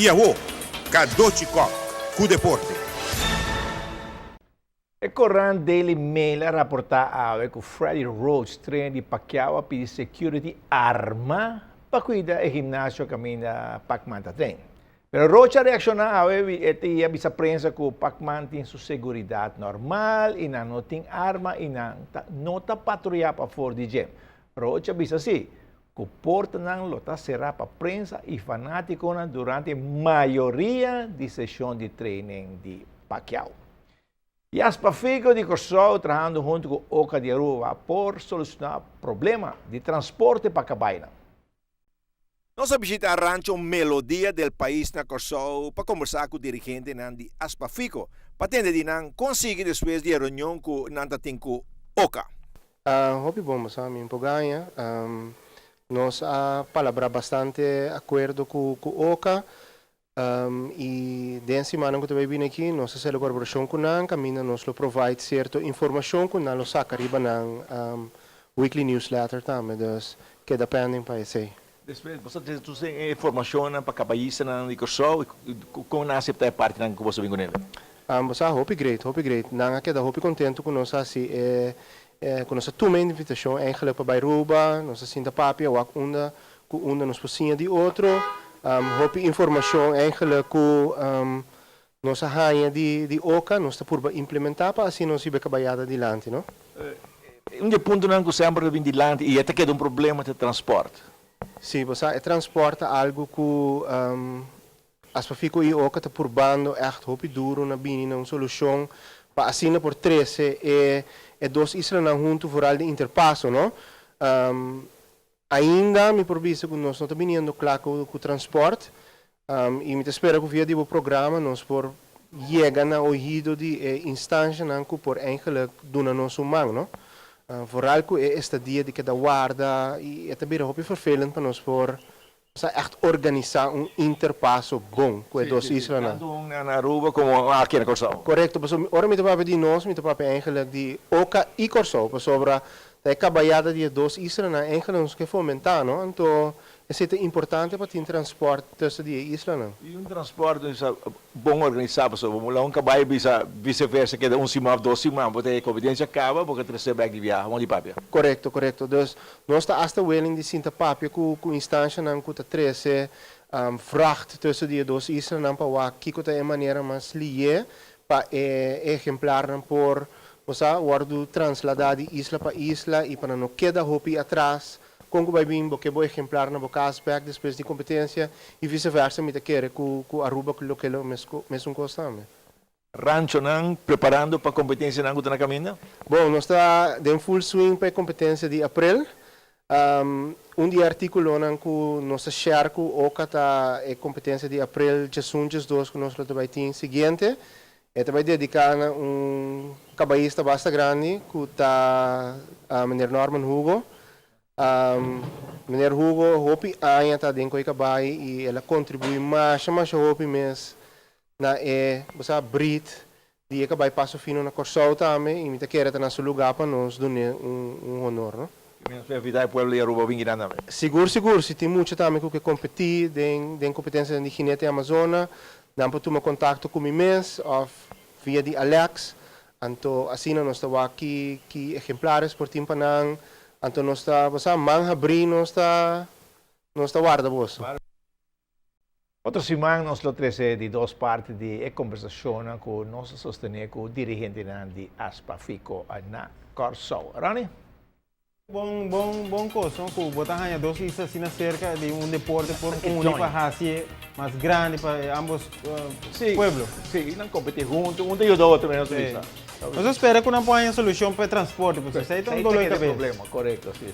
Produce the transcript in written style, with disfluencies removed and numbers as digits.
Iawo, Kadochikov, ku deporte. O Koran Daily Mail raporta que o Freddie Roach treina de Pacquiao pedi security arma para cuidar do ginásio caminho Pac-Man trein. Pero Roach reacciona e avisa a prensa que o Pac-Man tem sua segurança normal e não tem arma e não está patrulhando para fora de gym. Roach avisa assim, que o porta não lota será para a prensa e fanático durante a maioria de sessões de treino de Pacquiao. E as Pafico de Corsol trabalhando junto com Oca de Aruba por solucionar o problema de transporte para Cabaina. Nós visita Rancho Melodia del país na Corsol para conversar com o dirigente de Aspafico, para atender de não conseguir depois de reunião com Nanta com Oca. Hopi bom, sabe, ganha. Nós palabra bastante acordo com Oca. E dessa semana que eu vim aqui, nós fazemos colaboração com a caminho, nós provide certa informação com nós saca riba na weekly newsletter também, então que depende para isso. Depois, você tem informação para Cabaísa na Corsol e como nasce a parte que você vem com ele? Você hopi great. Não queda hopi contento com nós assim, com nossa turma de invitação, eigenlijk para Bairuba, nós sinta papia, ou onda nos pocinha de outro. Hopi informação eigenlijk com nossa rainha de Oca, nós está por implementar para assim nós ir cabalhada adiante, não? Ponto não que sempre vem de lante e até que é problema de transporte. Sim, você transporta algo que as Pafico e Oca está por bando echt hopi duro na bini na solução para assim por 13 e dois islas na junto foral de interpasso, não? Ainda me provisa que nós não estamos vindo claro com o transporte e me espera que via o programa nós por chegar na ouvido de instância que por eigenlijk doen na nosso mão, não? Vooral que esta dia de cada guarda e é também muito vervelend para nós por echt organizar interpasso bom com dois islas. Tanto na Aruba como aqui na Corsol. Correto, mas agora me topa de nós, me topa eigenlijk de Oca e Corsol, para sobre a cabalhada de dois islas na eigenlijk nos que fomentar, não? Então é importante para ter transporte tussen die islas, não? E transporte bom organizado, so vamos lá cabalho vice-versa que é semana, 2 semanas, porque a conveniência acaba porque você vai de viagem, vamos de papel. Correto. Então nós está hasta willing de sinta papel com instância não que 13 vracht tussen die dois islas não para aqui que é maneira mais lié para exemplar não por guardo trasladar de isla para isla e para não queda hopi atrás com o baibim porque vou exemplar na boca aspecto depois de competência e vice-versa me quer com Aruba com o que mesmo constante. Rancho não preparando para a competência não na caminho? Bom, nós está em full swing para a competência de abril. Dia artigo não que nós share com o tá a competência de abril Jesus dos que nós vai ter seguinte. Vai dedicar cabaísta bastante grande que está Mr. Norman Hugo. Mr. Hugo, hopi anya está dentro do cabai e ela contribui mais hopi mês na Brit de cabai passo fino na Corsol também e me quer estar no lugar para nós dar honor, não? Evitar o povo de Aruba vir também. Seguro, se tem muito também que competir den competência de Ginete Amazona. Não para tomar contato com mim mesmo, ou via de Alex. Então, assim, nós estamos aqui exemplares por tempo não. Então, nós estamos manga abrir, nós estamos guarda-bolso. Outra semana, nós temos de duas partes de conversação com nós sostener com o dirigente de Aspafico na Corsol. Rani? Bom coisa, que botar ganha dois islas assim cerca de deporte por única raça mais grande para ambos pueblos. Sim, não competir junto, um e o outro menos isso. Nós esperamos que não ponha solução para transporte, porque isso aí tem um dolor de cabeça. Problema, correto, sim.